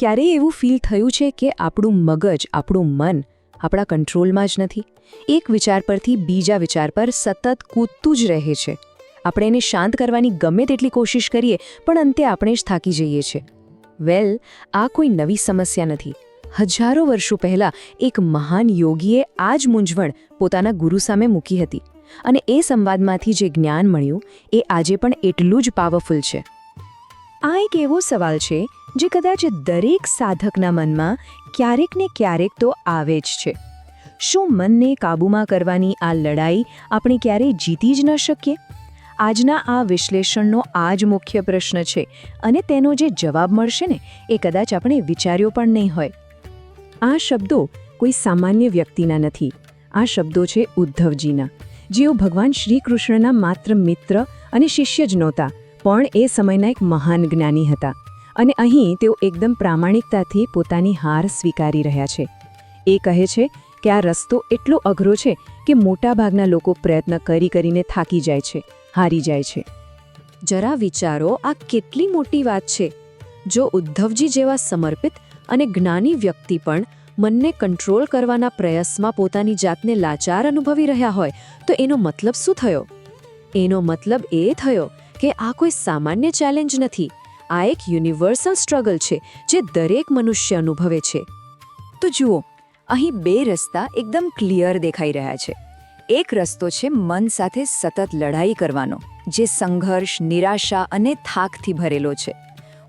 ક્યારેય એવું ફીલ થયું છે કે આપણું મગજ, આપણું મન આપણા કંટ્રોલમાં જ નથી? એક વિચાર પરથી બીજા વિચાર પર સતત કૂદતું જ રહે છે. આપણે એને શાંત કરવાની ગમે તેટલી કોશિશ કરીએ પણ અંતે આપણે જ થાકી જઈએ છીએ. વેલ, આ કોઈ નવી સમસ્યા નથી. હજારો વર્ષો પહેલાં એક મહાન યોગીએ આ જ મૂંઝવણ પોતાના ગુરુ સામે મૂકી હતી અને એ સંવાદમાંથી જે જ્ઞાન મળ્યું એ આજે પણ એટલું જ પાવરફુલ છે. આ એક એવો સવાલ છે જે કદાચ દરેક સાધકના મનમાં ક્યારેક ને ક્યારેક તો આવે જ છે. શું મનને કાબૂમાં કરવાની આ લડાઈ આપણે ક્યારેય જીતી જ ન શકીએ? આજના આ વિશ્લેષણનો આ જ મુખ્ય પ્રશ્ન છે અને તેનો જે જવાબ મળશે ને એ કદાચ આપણે વિચાર્યો પણ નહીં હોય. આ શબ્દો કોઈ સામાન્ય વ્યક્તિના નથી. આ શબ્દો છે ઉદ્ધવજીના, જેઓ ભગવાન શ્રી કૃષ્ણના માત્ર મિત્ર અને શિષ્ય જ નહોતા, પણ એ સમયના એક મહાન જ્ઞાની હતા. અને અહીં તેઓ એકદમ પ્રામાણિકતાથી પોતાની હાર સ્વીકારી રહ્યા છે. એ કહે છે કે આ રસ્તો એટલો અઘરો છે કે મોટાભાગના લોકો પ્રયત્ન કરીને થાકી જાય છે, હારી જાય છે. જરા વિચારો, આ કેટલી મોટી વાત છે. જો ઉદ્ધવજી જેવા સમર્પિત અને જ્ઞાની વ્યક્તિ પણ મનને કંટ્રોલ કરવાના પ્રયાસમાં પોતાની જાતને લાચાર અનુભવી રહ્યા હોય તો એનો મતલબ શું થયો? એનો મતલબ એ થયો કે આ કોઈ સામાન્ય ચેલેન્જ નથી. આ એક યુનિવર્સલ સ્ટ્રગલ છે જે દરેક મનુષ્ય અનુભવે છે. તો જુઓ, અહીં બે રસ્તા એકદમ ક્લિયર દેખાઈ રહ્યા છે. એક રસ્તો છે મન સાથે સતત લડાઈ કરવાનો, જે સંઘર્ષ, નિરાશા અને થાકથી ભરેલો છે.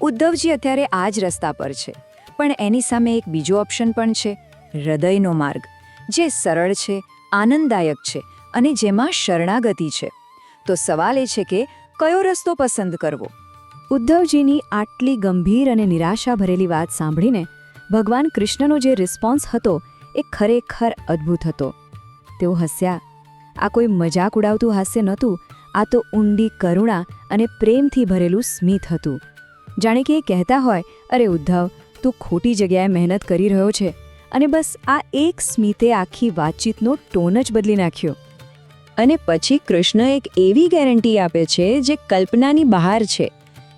ઉદ્ધવજી અત્યારે આ જ રસ્તા પર છે. પણ એની સામે એક બીજો ઓપ્શન પણ છે, હૃદયનો માર્ગ, જે સરળ છે, આનંદદાયક છે અને જેમાં શરણાગતિ છે. તો સવાલ એ છે કે કયો રસ્તો પસંદ કરવો? ઉદ્ધવજીની આટલી ગંભીર અને નિરાશા ભરેલી વાત સાંભળીને ભગવાન કૃષ્ણનો જે રિસ્પોન્સ હતો એ ખરેખર અદ્ભુત હતો. તેઓ હસ્યા. આ કોઈ મજાક ઉડાવતું હાસ્ય નહોતું, આ તો ઊંડી કરુણા અને પ્રેમથી ભરેલું સ્મિત હતું. જાણે કે એ કહેતા હોય, અરે ઉદ્ધવ, તું ખોટી જગ્યાએ મહેનત કરી રહ્યો છે. અને બસ આ એક સ્મિતે આખી વાતચીતનો ટોન જ બદલી નાખ્યો. અને પછી કૃષ્ણ એક એવી ગેરંટી આપે છે જે કલ્પનાની બહાર છે.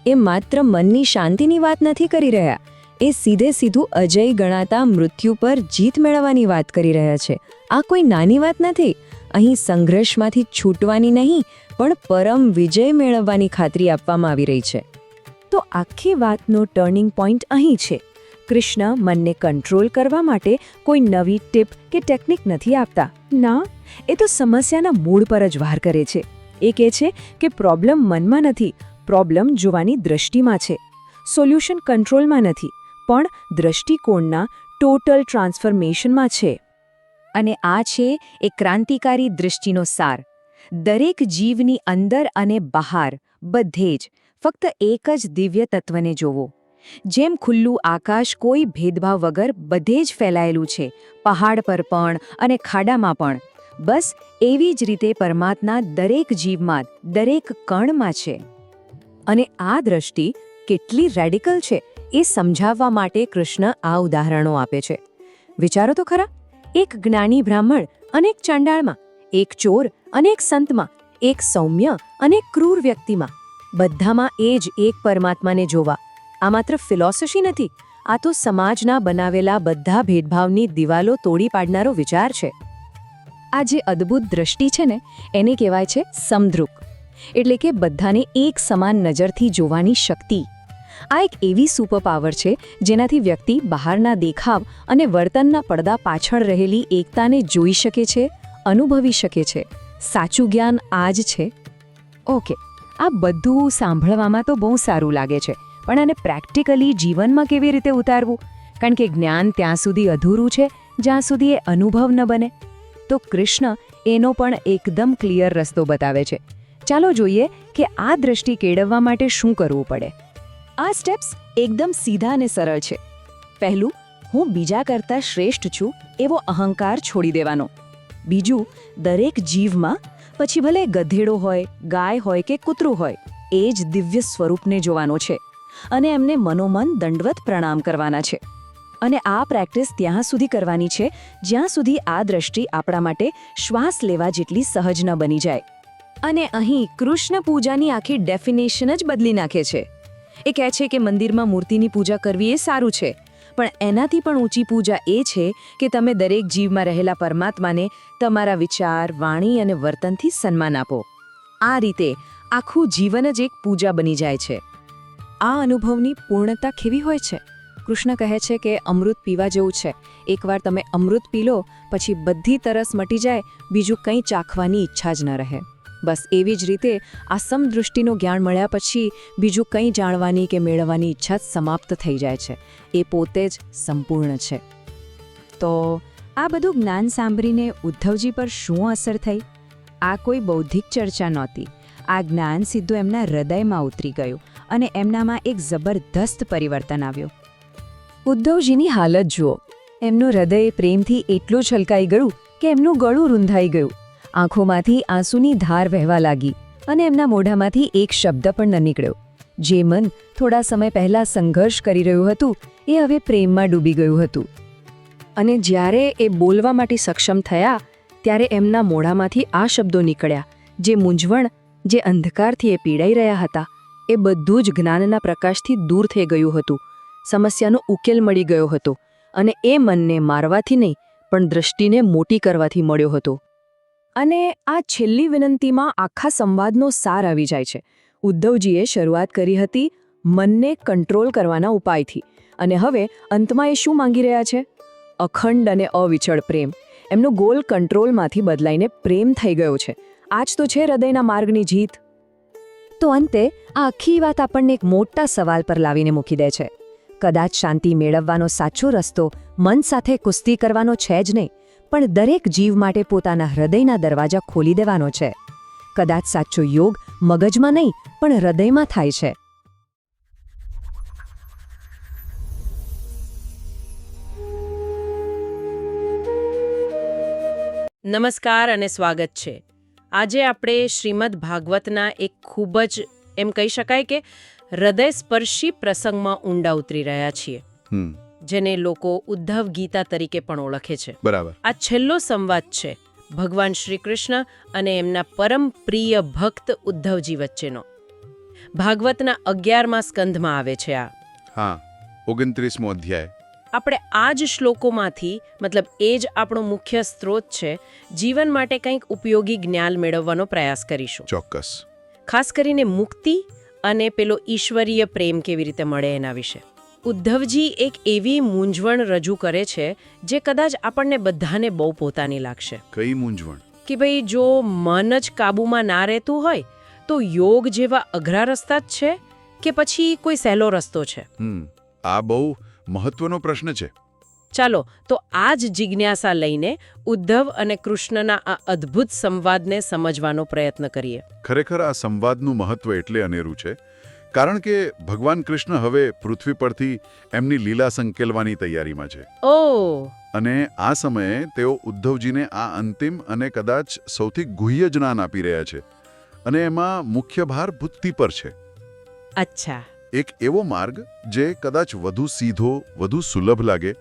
એ માત્ર મનની શાંતિની વાત નથી કરી રહ્યા, એ સીધું અજય ગણાતા મૃત્યુ પર જીત મેળવવાની વાત કરી રહ્યા છે. આ કોઈ નાની વાત નથી. અહીં સંઘર્ષમાંથી છૂટવાની નહીં, પણ પરમ વિજય મેળવવાની ખાતરી આપવામાં આવી રહી છે. તો આખી વાતનો ટર્નિંગ પોઈન્ટ અહીં છે. કૃષ્ણ મનને કંટ્રોલ કરવા માટે કોઈ નવી ટીપ કે ટેકનિક નથી આપતા. ના, એ તો સમસ્યાના મૂળ પર જ વાર કરે છે. એ કહે છે કે પ્રોબ્લેમ મનમાં નથી, પ્રોબ્લેમ જોવાની દ્રષ્ટિમાં છે. સોલ્યુશન કંટ્રોલમાં નથી, પણ દ્રષ્ટિકોણના ટોટલ ટ્રાન્સફોર્મેશનમાં છે. અને આ છે એ ક્રાંતિકારી દૃષ્ટિનો સાર. દરેક જીવની અંદર અને બહાર બધે જ ફક્ત એક જ દિવ્ય તત્વને જોવો. જેમ ખુલ્લું આકાશ કોઈ ભેદભાવ વગર બધે જ ફેલાયેલું છે, પહાડ પર પણ અને ખાડામાં પણ, બસ એવી જ રીતે પરમાત્મા દરેક જીવમાં, દરેક કણમાં છે. અને આ દ્રષ્ટિ કેટલી રેડિકલ છે એ સમજાવવા માટે કૃષ્ણ આ ઉદાહરણો આપે છે. વિચારો તો ખરા, એક જ્ઞાની બ્રાહ્મણ અને એક ચંડાળમાં, એક ચોર અને એક સંતમાં, એક સૌમ્ય અને એક ક્રૂર વ્યક્તિમાં, બધામાં એ જ એક પરમાત્માને જોવા. આ માત્ર ફિલોસોફી નથી, આ તો સમાજના બનાવેલા બધા ભેદભાવની દિવાલો તોડી પાડનારો વિચાર છે. આ જે અદ્ભુત દ્રષ્ટિ છે ને, એને કહેવાય છે સમદ્રુક, એટલે કે બધાને એક સમાન નજરથી જોવાની શક્તિ. આ એક એવી સુપર પાવર છે જેનાથી વ્યક્તિ બહારના દેખાવ અને વર્તનના પડદા પાછળ રહેલી એકતાને જોઈ શકે છે, અનુભવી શકે છે. સાચું જ્ઞાન આ જ છે. ઓકે, આ બધું સાંભળવામાં તો બહુ સારું લાગે છે, પણ આને પ્રેક્ટિકલી જીવનમાં કેવી રીતે ઉતારવું? કારણ કે જ્ઞાન ત્યાં સુધી અધૂરું છે જ્યાં સુધી એ અનુભવ ન બને. તો કૃષ્ણ એનો પણ એકદમ ક્લિયર રસ્તો બતાવે છે. ચાલો જોઈએ કે આ દ્રષ્ટિ કેળવવા માટે શું કરવું પડે. આ સ્ટેપ્સ એકદમ સીધા અને સરળ છે. પહેલું, હું બીજા કરતાં શ્રેષ્ઠ છું એવો અહંકાર છોડી દેવાનો. બીજું, દરેક જીવમાં, પછી ભલે ગધેડો હોય, ગાય હોય કે કૂતરું હોય, એ જ દિવ્ય સ્વરૂપને જોવાનો છે અને એમને મનોમન દંડવત પ્રણામ કરવાના છે. અને આ પ્રેક્ટિસ ત્યાં સુધી કરવાની છે જ્યાં સુધી આ દ્રષ્ટિ આપણા માટે શ્વાસ લેવા જેટલી સહજ ન બની જાય. અને અહીં કૃષ્ણ પૂજાની આખી ડેફિનેશન જ બદલી નાખે છે. એ કહે છે કે મંદિરમાં મૂર્તિની પૂજા કરવી એ સારું છે, પણ એનાથી પણ ઊંચી પૂજા એ છે કે તમે દરેક જીવમાં રહેલા પરમાત્માને તમારા વિચાર વાણી અને વર્તનથી સન્માન આપો. આ રીતે આખું જીવન જ એક પૂજા બની જાય છે. આ અનુભવની પૂર્ણતા કેવી હોય છે? કૃષ્ણ કહે છે કે અમૃત પીવા જેવું છે. એકવાર તમે અમૃત પી લો પછી બધી તરસ મટી જાય, બીજું કંઈ ચાખવાની ઈચ્છા જ ન રહે. બસ એવી જ રીતે આ સમદૃષ્ટિનું જ્ઞાન મળ્યા પછી બીજું કંઈ જાણવાની કે મેળવવાની ઈચ્છા સમાપ્ત થઈ જાય છે. એ પોતે જ સંપૂર્ણ છે. તો આ બધું જ્ઞાન સાંભળીને ઉદ્ધવજી પર શું અસર થઈ? આ કોઈ બૌદ્ધિક ચર્ચા નહોતી. આ જ્ઞાન સીધું એમના હૃદયમાં ઉતરી ગયું અને એમનામાં એક જબરદસ્ત પરિવર્તન આવ્યું. ઉદ્ધવજીની હાલત જુઓ. એમનું હૃદય પ્રેમથી એટલું છલકાઈ ગયું કે એમનું ગળું રૂંધાઈ ગયું. આંખોમાંથી આંસુની ધાર વહેવા લાગી અને એમના મોઢામાંથી એક શબ્દ પણ ન નીકળ્યો. જે મન થોડા સમય પહેલા સંઘર્ષ કરી રહ્યું હતું એ હવે પ્રેમમાં ડૂબી ગયું હતું. અને જ્યારે એ બોલવા માટે સક્ષમ થયા ત્યારે એમના મોઢામાંથી આ શબ્દો નીકળ્યા. જે મૂંઝવણ, જે અંધકારથી એ પીડાઈ રહ્યા હતા, એ બધું જ જ્ઞાનના પ્રકાશથી દૂર થઈ ગયું હતું. સમસ્યાનો ઉકેલ મળી ગયો હતો અને એ મનને મારવાથી નહીં પણ દૃષ્ટિને મોટી કરવાથી મળ્યો હતો. અને આ છેલ્લી વિનંતીમાં આખા સંવાદનો સાર આવી જાય છે. ઉદ્ધવજીએ શરૂઆત કરી હતી મનને કંટ્રોલ કરવાના ઉપાયથી, અને હવે અંતમાં એ શું માંગી રહ્યા છે? અખંડ અને અવિચળ પ્રેમ. એમનો ગોલ કંટ્રોલમાંથી બદલાઈને પ્રેમ થઈ ગયો છે. આ જ તો છે હૃદયના માર્ગની જીત. તો અંતે આ આખી વાત આપણને એક મોટા સવાલ પર લાવીને મૂકી દે છે. કદાચ શાંતિ મેળવવાનો સાચો રસ્તો મન સાથે કુસ્તી કરવાનો છે જ નહીં, પણ દરેક જીવ માટે પોતાના હૃદયના દરવાજા ખોલી દેવાનો છે. કદાચ સાચો યોગ મગજમાં નહીં પણ હૃદયમાં થાય છે. નમસ્કાર અને સ્વાગત છે. આજે આપણે શ્રીમદ ભાગવતના એક ખૂબ જ એમ કહી શકાય કે હૃદયસ્પર્શી પ્રસંગમાં ઊંડા ઉતરી રહ્યા છીએ, જેને લોકો ઉદ્ધવ ગીતા તરીકે પણ ઓળખે છે. બરાબર. આ છેલ્લો સંવાદ છે ભગવાન શ્રી કૃષ્ણ અને એમના પરમ પ્રિય ભક્ત ઉદ્ધવજી વચ્ચેનો. ભાગવતના 11મા સ્કંધમાં આવે છે આ. હા, 29મો અધ્યાય. આપણે આ જ શ્લોકોમાંથી, મતલબ એ જ આપણો મુખ્ય સ્ત્રોત છે, જીવન માટે કંઈક ઉપયોગી જ્ઞાન મેળવવાનો પ્રયાસ કરીશું. ચોક્કસ. ખાસ કરીને મુક્તિ અને પેલો ઈશ્વરીય પ્રેમ કેવી રીતે મળે એના વિશે. ઉદ્ધવજી એક એવી મૂંઝવણ રજૂ કરે છે જે કદાચ આપણને બધાને બહુ પોતાની લાગશે. કઈ મૂંઝવણ? કે ભાઈ, જો મન જ કાબૂમાં ના રહેતું હોય તો યોગ જેવા અઘરા રસ્તા જ છે કે પછી કોઈ સહેલો રસ્તો છે? આ બહુ મહત્વનો પ્રશ્ન છે. ચાલો તો આ જ જિજ્ઞાસા લઈને ઉદ્ધવ અને કૃષ્ણના આ અદ્ભુત સંવાદને સમજવાનો પ્રયત્ન કરીએ. ખરેખર આ સંવાદનું મહત્વ એટલે અનેરું છે કારણ કે ભગવાન કૃષ્ણ હવે પૃથ્વી પરથી એમની લીલા સંકેલવાની તૈયારીમાં છે. ઓહ! અને આ સમયે તેઓ ઉદ્ધવજીને આ અંતિમ અને કદાચ સૌથી ગુહ્ય જ્ઞાન આપી રહ્યા છે, અને એમાં મુખ્ય ભાર બુદ્ધિ પર છે. અચ્છા. એક એવો માર્ગ જે કદાચ વધુ સીધો, વધુ સુલભ લાગે,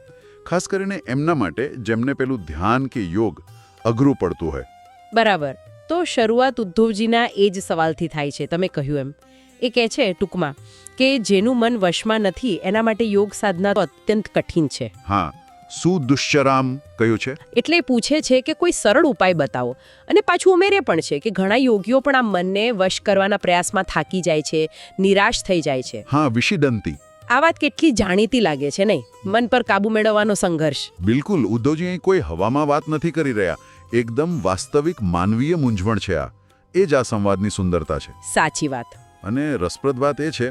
ખાસ કરીને એમના માટે જેમને પેલું ધ્યાન કે યોગ અઘરું પડતું હોય. બરાબર. તો શરૂઆત ઉદ્ધવજીના એ જ સવાલથી થાય છે. તમે કહ્યું એમ એ કહે છે ટૂંકમાં કે જેનું મન વશમાં નથી એના માટે યોગ સાધના તો અત્યંત કઠિન છે. હા, સુદુશ્ચરામ કહ્યું છે. એટલે પૂછે છે કે કોઈ સરળ ઉપાય બતાવો, અને પાછું ઉમેરે પણ છે કે ઘણા યોગીઓ પણ આ મનને વશ કરવાના પ્રયાસમાં થાકી જાય છે, નિરાશ થઈ જાય છે. હા, વિષિદંતી. આ વાત કેટલી જાણીતી લાગે છે નહીં? મન પર કાબુ મેળવવાનો સંઘર્ષ. બિલકુલ. ઉદ્ધવજી અહીં કોઈ હવામાં વાત નથી કરી રહ્યા. એકદમ વાસ્તવિક માનવીય મૂંઝવણ છે આ. એ જ આ સંવાદની સુંદરતા છે. સાચી વાત. અને રસપ્રદ વાત એ છે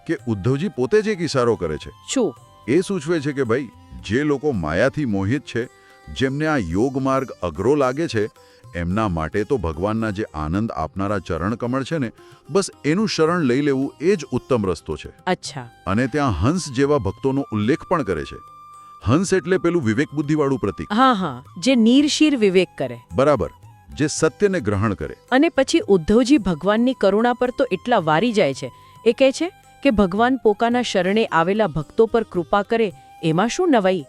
કે ઉદ્ધવજી પોતે જ એક ઇશારો કરે છે. શું? એ સૂચવે છે કે ભાઈ, જે લોકો માયાથી મોહિત છે, જેમને આ યોગ માર્ગ અઘરો લાગે છે, એમના માટે તો ભગવાનના જે આનંદ આપનારા ચરણ કમળ છે ને, બસ એનું શરણ લઈ લેવું એ જ ઉત્તમ રસ્તો છે. અચ્છા. અને ત્યાં હંસ જેવા ભક્તોનો ઉલ્લેખ પણ કરે છે. હંસ એટલે પેલું વિવેક બુદ્ધિવાળું પ્રતીક. હા હા, જે નિર્શીર વિવેક કરે. બરાબર. જે સત્યને ગ્રહણ કરે. અને પછી ઉદ્ધવજી ભગવાનની કરુણા પર તો એટલા વારી જાય છે. એ કહે છે કે ભગવાન પોતાના શરણે આવેલા ભક્તો પર કૃપા કરે, એમાં શું નવાઈ?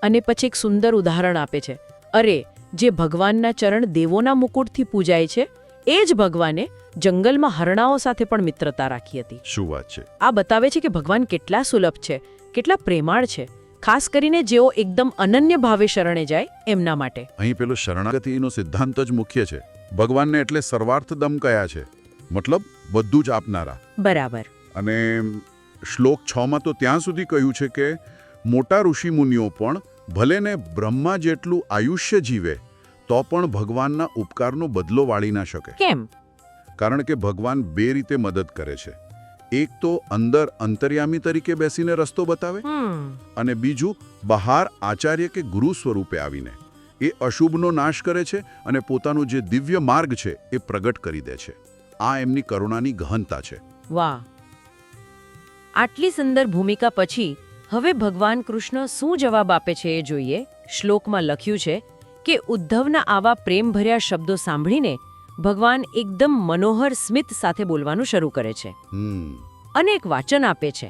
અને પછી એક સુંદર ઉદાહરણ આપે છે. અરે, જે ભગવાનના ચરણ દેવોના મુકુટથી પૂજાય છે, એ જ ભગવાને જંગલમાં હરણાઓ સાથે પણ મિત્રતા રાખી હતી. શું વાત છે! આ બતાવે છે કે ભગવાન કેટલા સુલભ છે, કેટલા પ્રેમાળ છે. ખાસ કરીને જેઓ એકદમ અનન્ય ભાવે શરણે જાય એમના માટે. અહીં પેલો શરણાગતિનો સિદ્ધાંત જ મુખ્ય છે. ભગવાનને એટલે સર્વાર્થદમ કયા છે, મતલબ બધું જ આપનારા. બરાબર. અને શ્લોક 6માં તો ત્યાં સુધી કહ્યું છે કે મોટા ઋષિમુનિઓ પણ ભલે ને બ્રહ્મા જેટલું આયુષ્ય જીવે તો પણ ભગવાનના ઉપકારનો બદલો વાળી ના શકે. કેમ? કારણ કે ભગવાન બે રીતે મદદ કરે છે. એક તો અંદર અંતર્યામી તરીકે બેસીને રસ્તો બતાવે, અને બીજું બહાર આચાર્ય કે ગુરુ સ્વરૂપે આવીને એ અશુભનો નાશ કરે છે અને પોતાનો જે દિવ્ય માર્ગ છે એ પ્રગટ કરી દે છે. આ એમની કરુણાની ગહનતા છે. વાહ! આટલી સુંદર ભૂમિકા પછી હવે ભગવાન કૃષ્ણ શું જવાબ આપે છે એ જોઈએ. શ્લોકમાં લખ્યું છે કે ઉદ્ધવના આવા પ્રેમભર્યા શબ્દો સાંભળીને ભગવાન એકદમ મનોહર સ્મિત સાથે બોલવાનું શરૂ કરે છે અને એક વાચન આપે છે.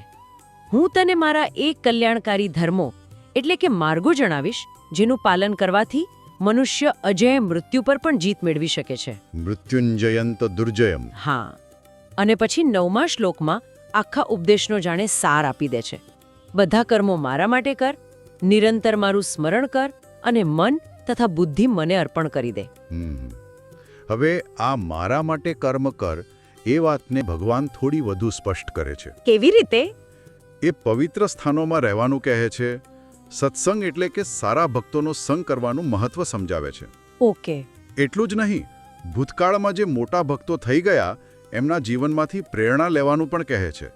હું તને મારા એ કલ્યાણકારી ધર્મો એટલે કે માર્ગો જણાવીશ જેનું પાલન કરવાથી મનુષ્ય અજય મૃત્યુ પર પણ જીત મેળવી શકે છે. મૃત્યુંજયંત દુર્જયમ. હા, અને પછી 9મા શ્લોકમાં આખા ઉપદેશનો જાણે સાર આપી દે છે. બધા કર્મો મારા માટે કર, નિરંતર મારું સ્મરણ કર અને મન તથા બુદ્ધિ મને અર્પણ કરી દે. હવે આ મારા માટે કર્મ કર એ વાતને ભગવાન થોડી વધુ સ્પષ્ટ કરે છે. કેવી રીતે? એ પવિત્ર સ્થાનોમાં રહેવાનું કહે છે. સત્સંગ એટલે કે સારા ભક્તોનો સંગ કરવાનું મહત્વ સમજાવે છે. ઓકે. એટલું જ નહીં, ભૂતકાળમાં જે મોટા ભક્તો થઈ ગયા એમના જીવનમાંથી પ્રેરણા લેવાનું પણ કહે છે.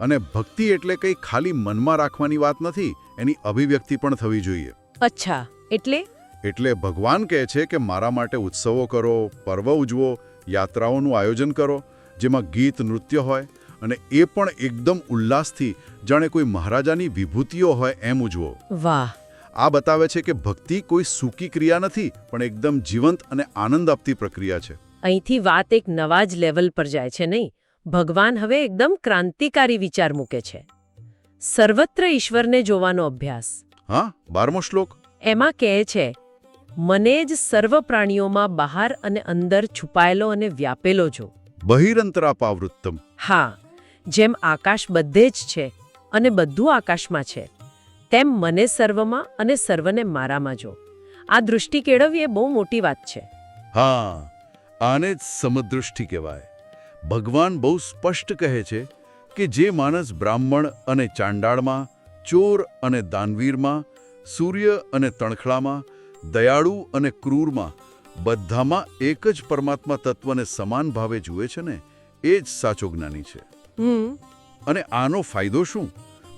અને ભક્તિ એટલે કંઈ ખાલી મનમાં રાખવાની વાત નથી, એની અભિવ્યક્તિ પણ થવી જોઈએ. અચ્છા, એટલે ભગવાન કહે છે કે મારા માટે ઉત્સવો કરો, પર્વ ઉજવો, યાત્રાઓનું આયોજન કરો જેમાં ગીત નૃત્ય હોય, અને એ પણ એકદમ ઉલ્લાસથી, જાણે કોઈ મહારાજાની વિભૂતિઓ હોય એમ ઉજવો. વાહ! આ બતાવે છે કે ભક્તિ કોઈ સૂકી ક્રિયા નથી, પણ એકદમ જીવંત અને આનંદ આપતી પ્રક્રિયા છે. અહીંથી વાત એક નવા જ લેવલ પર જાય છે નહીં? ભગવાન હવે એકદમ ક્રાંતિકારી વિચાર મૂકે છે. સર્વત્ર ઈશ્વરને જોવાનો અભ્યાસ. હા, 12મો શ્લોક. એમાં કહે છે, મને જ સર્વ પ્રાણીઓમાં બહાર અને અંદર છુપાયેલો અને વ્યાપેલો જો. બહિરંતરાપાવૃત્તમ. હા, જેમ આકાશ બધે જ છે અને બધું આકાશમાં છે, તેમ મને સર્વમાં અને સર્વને મારામાં જો. આ દૃષ્ટિ કેળવવી એ બહુ મોટી વાત છે. હા, આને જ સમદૃષ્ટિ કહેવાય. ભગવાન બહુ સ્પષ્ટ કહે છે કે જે માણસ બ્રાહ્મણ અને ચાંડાળમાં, ચોર અને દાનવીરમાં, સૂર્ય અને તણખલામાં, દયાળુ અને ક્રૂરમાં, બધામાં એક જ પરમાત્મા તત્વને સમાન ભાવે જુએ છે ને, એ જ સાચો જ્ઞાની છે. અને આનો ફાયદો શું?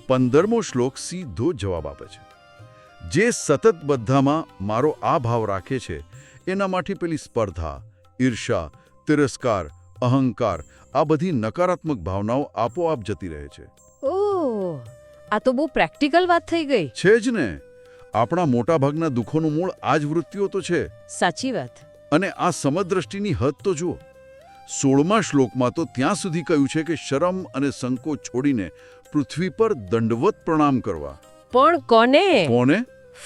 15મો શ્લોક સીધો જવાબ આપે છે. જે સતત બધામાં મારો આ ભાવ રાખે છે એના માટે પેલી સ્પર્ધા, ઈર્ષા, તિરસ્કાર, અહંકાર, આ બધી નકારાત્મક ભાવનાઓ આપોઆપ જતી રહે છે. ઓહ, આ તો બહુ પ્રેક્ટિકલ વાત થઈ ગઈ. છે જ ને. આપણા મોટાભાગના દુઃખોનું મૂળ આ જ વૃત્તિઓ તો છે. સાચી વાત. અને આ સમદ્રષ્ટિની હદ તો જુઓ. 16મા શ્લોકમાં તો ત્યાં સુધી કહ્યું છે કે શરમ અને સંકોચ છોડીને પૃથ્વી પર દંડવત પ્રણામ કરવા. પણ કોને? કોને?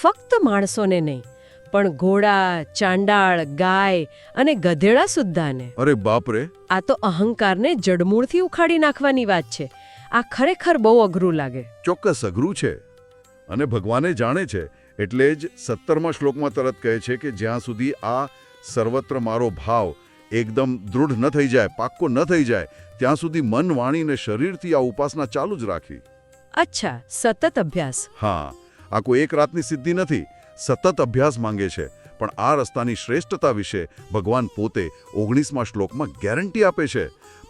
ફક્ત માણસોને નહીં, પણ ઘોડા, ચાંડાળ, ગાય અને ગધેડા સુદ્ધાને. અરે બાપરે! આ તો અહંકારને જડમૂળથી ઉખાડી નાખવાની વાત છે. આ ખરેખર બહુ અઘરું લાગે. ચોક્કસ અઘરું છે. અને ભગવાને જાણે છે, એટલે જ 17મા શ્લોકમાં તરત કહે છે કે જ્યાં સુધી આ સર્વત્ર મારો ભાવ એકદમ દૃઢ ન થઈ જાય, પાક્કો ન થઈ જાય, ત્યાં સુધી મન, વાણી અને શરીરથી આ ઉપાસના ચાલુ જ રાખવી. અચ્છા, સતત અભ્યાસ. હા, આ કોઈ એક રાતની સિદ્ધિ નથી, સતત અભ્યાસ માંગે છે. પણ આ રસ્તાની શ્રેષ્ઠતા વિશે ભગવાન પોતે 19મા શ્લોકમાં ગેરંટી આપે છે.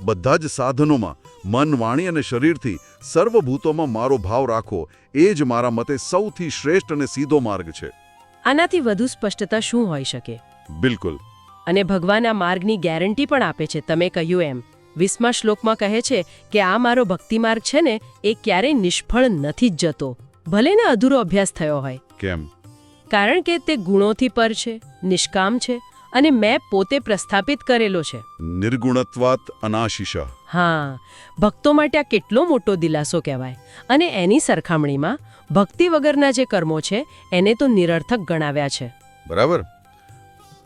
બધા જ સાધનોમાં મન, વાણી અને શરીરથી સર્વભૂતોમાં મારો ભાવ રાખો, એ જ મારા મતે સૌથી શ્રેષ્ઠ અને સીધો માર્ગ છે. આનાથી વધુ સ્પષ્ટતા શું હોઈ શકે? બિલકુલ. અને ભગવાન આ માર્ગની ગેરંટી પણ આપે છે. તમે કહ્યું એમ 20મા શ્લોકમાં કહે છે કે આ મારો ભક્તિ માર્ગ છે ને, એ ક્યારેય નિષ્ફળ નથી જ જતો, ભલે ને અધૂરો અભ્યાસ થયો હોય. કેમ? કારણ કે તે ગુણોથી પર છે, નિષ્કામ છે અને મેં પોતે પ્રસ્થાપિત કરેલો છે. નિર્ગુણત્વાત અનાશિષ. હા, ભક્તો માટે આ કેટલો મોટો દિલાસો કહેવાય. અને એની સરખામણીમાં ભક્તિ વગરના જે કર્મો છે એને તો નિરર્થક ગણાવ્યા છે. બરાબર.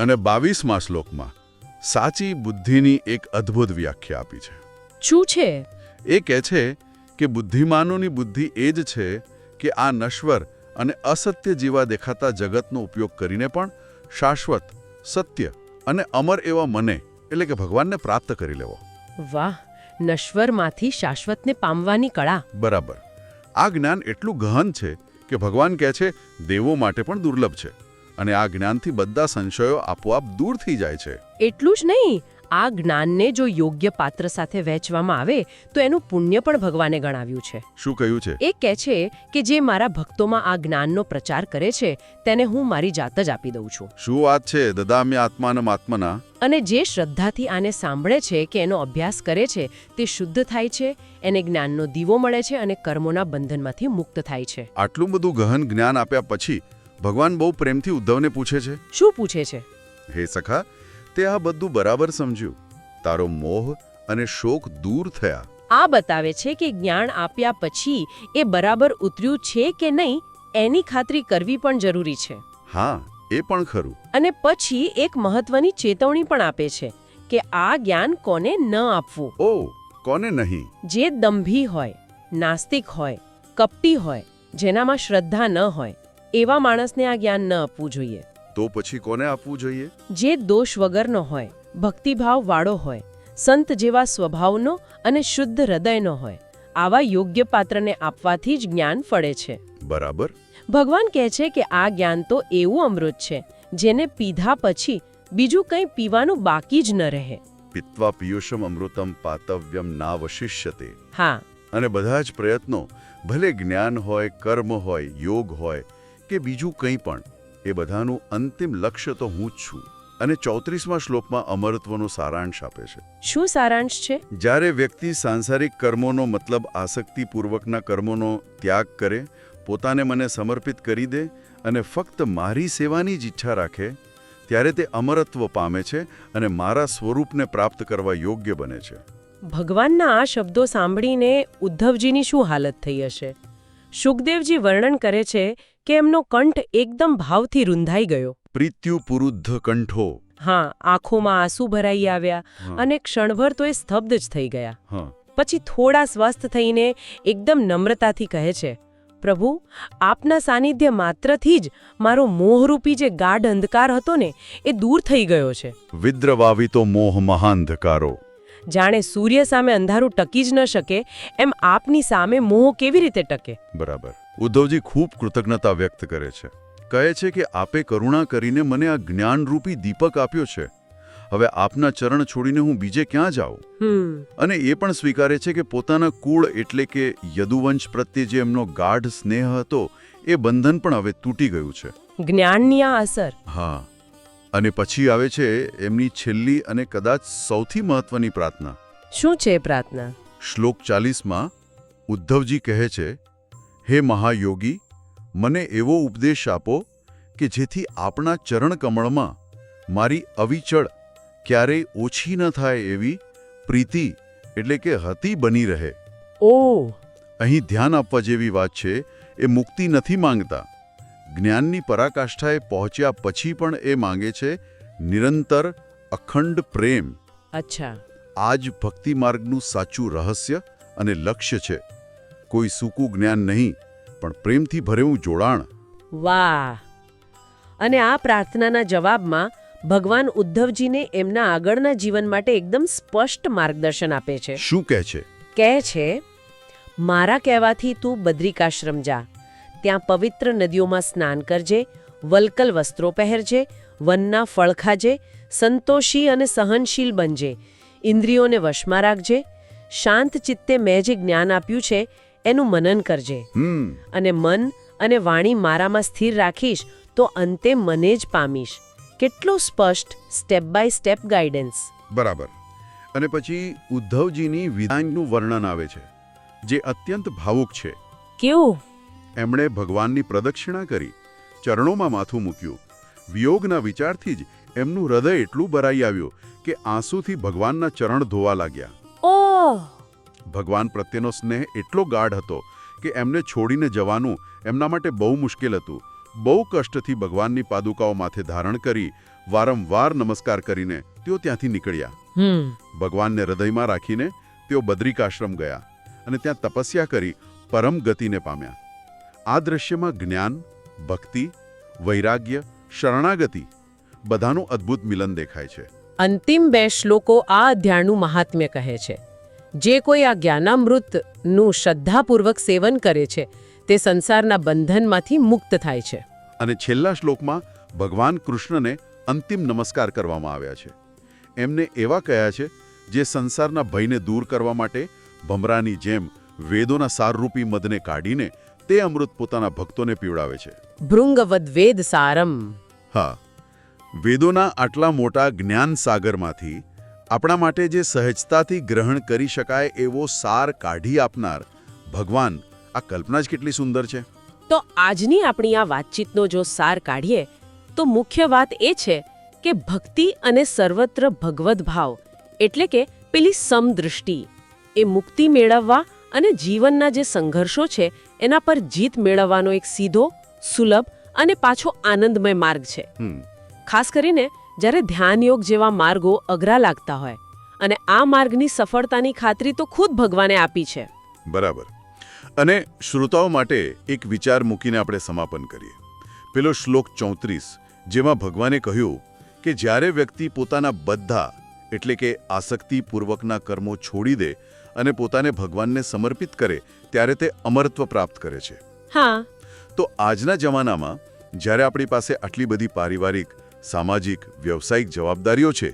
અને 22મા શ્લોકમાં સાચી બુદ્ધિની એક અદ્ભુત વ્યાખ્યા આપી છે. શું છે? એ કહે છે કે બુદ્ધિમાનોની બુદ્ધિ એ જ છે કે આ નશ્વર અને અસત્ય જેવા દેખાતા જગતનો ઉપયોગ કરીને પણ શાશ્વત, સત્ય અને અમર એવા મને એટલે કે ભગવાનને પ્રાપ્ત કરી લેવો. વાહ, નશ્વરમાંથી શાશ્વતને પામવાની કળા. બરાબર. આ જ્ઞાન એટલું ગહન છે કે ભગવાન કહે છે દેવો માટે પણ દુર્લભ છે અને આ જ્ઞાનથી બધા સંશયો આપોઆપ દૂર થઈ જાય છે. એટલું જ નહીં, આ જ્ઞાનને જો યોગ્ય પાત્ર સાથે વહેંચવામાં આવે તો એનું પુણ્ય પણ ભગવાને ગણાવ્યું છે. શું કહ્યું છે? એ કહે છે કે જે મારા ભક્તોમાં આ જ્ઞાનનો પ્રચાર કરે છે તેને હું મારી જાત જ આપી દઉં છું. શું વાત છે! દદામ્ય આત્માનમ આત્મના. અને જે શ્રદ્ધાથી આને સાંભળે છે કે એનો અભ્યાસ કરે છે તે શુદ્ધ થાય છે, એને જ્ઞાનનો દીવો મળે છે અને કર્મોના બંધનમાંથી મુક્ત થાય છે. આટલું બધું ગહન જ્ઞાન આપ્યા પછી ભગવાન બહુ પ્રેમથી ઉદ્ધવને પૂછે છે. શું પૂછે છે? હે સખા, તે આ બધું બરાબર સમજ્યું. તારો મોહ અને શોક દૂર થયા. આ બતાવે છે કે જ્ઞાન આપ્યા પછી એ બરાબર ઉતર્યું છે કે નહીં એની ખાતરી કરવી પણ જરૂરી છે. હા, એ પણ ખરું. અને પછી એક મહત્વની ચેતવણી પણ આપે છે કે આ જ્ઞાન કોને ન આપવું. ઓ, કોને નહીં? જે દંભી હોય, નાસ્તિક હોય, કપટી હોય, જેનામાં શ્રદ્ધા ન હોય એવા માણસને આ જ્ઞાન ન આપવું જોઈએ. તો પછી કોને આપવું જોઈએ? જે દોષ વગરનો હોય, ભક્તિભાવ વાળો હોય, સંત જેવા સ્વભાવનો અને શુદ્ધ હૃદયનો હોય, આવા યોગ્ય પાત્રને આપવાથી જ જ્ઞાન ફળે છે. બરાબર. ભગવાન કહે છે કે આ જ્ઞાન તો એવું અમૃત છે જેને પીધા પછી બીજું કંઈ પીવાનું બાકી જ ન રહે. પિત્વા પિયુષમ અમૃતમ પાતવ્યમ નાવશિષ્યતે. હા, અને બધા જ પ્રયત્નો, ભલે જ્ઞાન હોય, કર્મ હોય, યોગ હોય કે બીજું કંઈ પણ, એ બધાનું અંતિમ લક્ષ્ય તો હું જ છું. અને 34મા શ્લોકમાં અમરત્વનો સારાંશ આપે છે. શું સારાંશ છે? જ્યારે વ્યક્તિ સાંસારિક કર્મોનો મતલબ આસક્તિપૂર્વકના કર્મોનો ત્યાગ કરે, પોતાને મને સમર્પિત કરી દે અને ફક્ત મારી સેવાની જ ઈચ્છા રાખે, ત્યારે તે અમરત્વ પામે છે અને મારા સ્વરૂપને પ્રાપ્ત કરવા યોગ્ય બને છે. ભગવાનના આ શબ્દો સાંભળીને ઉદ્ધવજીની શું હાલત થઈ હશે? શુકદેવજી વર્ણન કરે છે કે એમનો કંઠ એકદમ ભાવથી રૂંધાઈ ગયો. પ્રીત્યુ પુરુદ્ધ કંઠો. હા, આંખોમાં આંસુ ભરાઈ આવ્યા અને ક્ષણભર તો એ સ્તબ્ધ જ થઈ ગયા. પછી થોડા સ્વસ્થ થઈને એકદમ નમ્રતાથી કહે છે, પ્રભુ, આપના સાનિધ્ય માત્રથી જ મારો મોહરૂપી જે ગાઢ અંધકાર હતો ને એ દૂર થઈ ગયો છે. વિદ્રવાવિતો મોહ મહાંધકારો. જાણે સૂર્ય સામે અંધારું ટકી જ ન શકે એમ આપની સામે મોહ કેવી રીતે ટકે? બરાબર. ઉદ્ધવજી ખૂબ કૃતજ્ઞતા વ્યક્ત કરે છે. કહે છે કે આપે કરુણા કરીને મને આ જ્ઞાનરૂપી દીપક આપ્યો છે. હવે આપના ચરણ છોડીને હું બીજે ક્યાં જાઉં? અને એ પણ સ્વીકારે છે કે પોતાના કુળ એટલે કે યદુવંશ પ્રત્યે જે એમનો ગાઢ સ્નેહ હતો એ બંધન પણ હવે તૂટી ગયું છે. જ્ઞાનની આ અસર. હા. અને પછી આવે છે એમની છેલ્લી અને કદાચ સૌથી મહત્વની પ્રાર્થના. શું છે પ્રાર્થના? શ્લોક 40માં ઉદ્ધવજી કહે છે, હે મહાયોગી, મને એવો ઉપદેશ આપો કે જેથી આપણા ચરણકમળમાં મારી અવિચળ, ક્યારેય ઓછી ન થાય એવી પ્રીતિ એટલે કે હતિ બની રહે. ઓહ! અહીં ધ્યાન આપવા જેવી વાત છે. એ મુક્તિ નથી માંગતા. જ્ઞાનની પરાકાષ્ઠાએ પહોંચ્યા પછી પણ એ માંગે છે નિરંતર અખંડ પ્રેમ. અચ્છા. આ જ ભક્તિ માર્ગનું સાચું રહસ્ય અને લક્ષ્ય છે. કોઈ સૂકું જ્ઞાન નહીં, પણ પ્રેમથી ભરેલું જોડાણ. વાહ! અને આ પ્રાર્થનાના જવાબમાં ભગવાન ઉદ્ધવજીને એમના આગળના જીવન માટે એકદમ સ્પષ્ટ માર્ગદર્શન આપે છે. શું કહે છે? કહે છે, મારા કહેવાથી તું બદ્રિકાશ્રમ જા, ત્યાં પવિત્ર નદીઓમાં સ્નાન કરજે, વલ્કલ વસ્ત્રો પહેરજે, વનના ફળ ખાજે, સંતોષી અને સહનશીલ બનજે, ઇન્દ્રિયોને વશમાં રાખજે, શાંત ચિત્તે મેં જે જ્ઞાન આપ્યું છે એનું મનન કરજે, અને મન અને વાણી મારામાં સ્થિર રાખીશ તો અંતે મને જ પામીશ. કેટલું સ્પષ્ટ સ્ટેપ બાય સ્ટેપ ગાઈડન્સ. બરાબર. અને પછી ઉદ્ધવજીની વિદાયનું વર્ણન આવે છે, જે અત્યંત ભાવુક છે. કેવું? એમણે ભગવાનની પ્રદક્ષિણા કરી, ચરણોમાં માથું મૂક્યું. વિયોગના વિચારથી જ એમનું હૃદય એટલું ભરાઈ આવ્યું કે આંસુથી ભગવાનના ચરણ ધોવા લાગ્યા. ઓહ! ભગવાન પ્રત્યેનો સ્નેહ એટલો ગાઢ હતો કે એમને છોડીને જવાનું એમના માટે બહુ મુશ્કેલ હતું. બહુ કષ્ટથી ભગવાનની પાદુકાઓ માથે ધારણ કરી, વારંવાર નમસ્કાર કરીને તેઓ ત્યાંથી નીકળ્યા. ભગવાનને હૃદયમાં રાખીને તેઓ બદ્રિકાશ્રમ ગયા અને ત્યાં તપસ્યા કરી પરમ ગતિને પામ્યા. આ દ્રશ્યમાં જ્ઞાન, ભક્તિ, વૈરાગ્ય, શરણાગતિ બધાનું અદ્ભુત મિલન દેખાય છે. અંતિમ 2 શ્લોકો આ અધ્યાયનું મહાત્મ્ય કહે છે. જે કોઈ આ જ્ઞાનામૃતનું શ્રદ્ધાપૂર્વક સેવન કરે છે તે સંસારના બંધનમાંથી મુક્ત થાય છે. અને છેલ્લા શ્લોકમાં ભગવાન કૃષ્ણને અંતિમ નમસ્કાર કરવામાં આવ્યા છે. એમને એવા કહ્યા છે જે સંસારના ભયને દૂર કરવા માટે ભમરાની જેમ વેદોના સારરૂપી મદને કાઢીને તે અમૃત પોતાના ભક્તોને પીવડાવે છે. ભૃંગવદ વેદ સારમ. હા, વેદોના આટલા મોટા જ્ઞાન સાગરમાંથી આપણા માટે જે સહજતાથી ગ્રહણ કરી શકાય એવો સાર કાઢી આપનાર ભગવાન, આ કલ્પના જ કેટલી સુંદર છે. તો આજની આપણી આ વાતચીતનો જો સાર કાઢીએ તો મુખ્ય વાત એ છે કે ભક્તિ અને સર્વત્ર ભગવદ ભાવ એટલે કે પેલી સમદૃષ્ટિ એ મુક્તિ મેળવવા અને જીવનના જે સંઘર્ષો છે એના પર જીત મેળવવાનો એક સીધો, સુલભ અને પાછો આનંદમય માર્ગ છે. ખાસ કરીને જ્યારે ધ્યાનયોગ જેવા માર્ગો અઘરા લાગતા હોય અને આ માર્ગની સફળતાની ખાતરી તો ખુદ ભગવાને આપી છે. બરાબર. અને શ્રોતાઓ માટે એક વિચાર મૂકીને આપણે સમાપન કરીએ. પેલો શ્લોક 34 જેમાં ભગવાને કહ્યું કે જ્યારે વ્યક્તિ પોતાના બધા એટલે કે આસક્તિપૂર્વકના કર્મો છોડી દે અને પોતાને ભગવાનને સમર્પિત કરે ત્યારે તે અમરત્વ પ્રાપ્ત કરે છે. હા, તો આજના જમાનામાં જ્યારે આપણી પાસે આટલી બધી પારિવારિક, સામાજિક, વ્યવસાયિક જવાબદારીઓ છે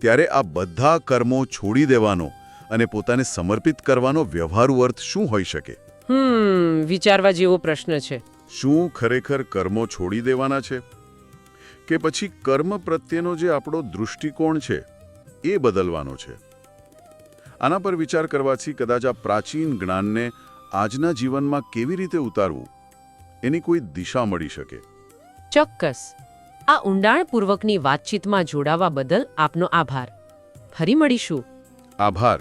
ત્યારે આ બધા કર્મો છોડી દેવાનો અને પોતાને સમર્પિત કરવાનો વ્યવહારુ અર્થ શું હોઈ શકે? વિચારવા જેવો પ્રશ્ન છે. શું ખરેખર કર્મો છોડી દેવાના છે કે પછી કર્મ પ્રત્યેનો જે આપણો દૃષ્ટિકોણ છે એ બદલવાનો છે? આના પર વિચાર કરવાથી કદાચ આ પ્રાચીન જ્ઞાનને આજના જીવનમાં કેવી રીતે ઉતારવું એની કોઈ દિશા મળી શકે. ચોક્કસ. આ ઊંડાણપૂર્વકની વાતચીતમાં જોડાવા બદલ આપનો આભાર. ફરી મળીશું. આભાર.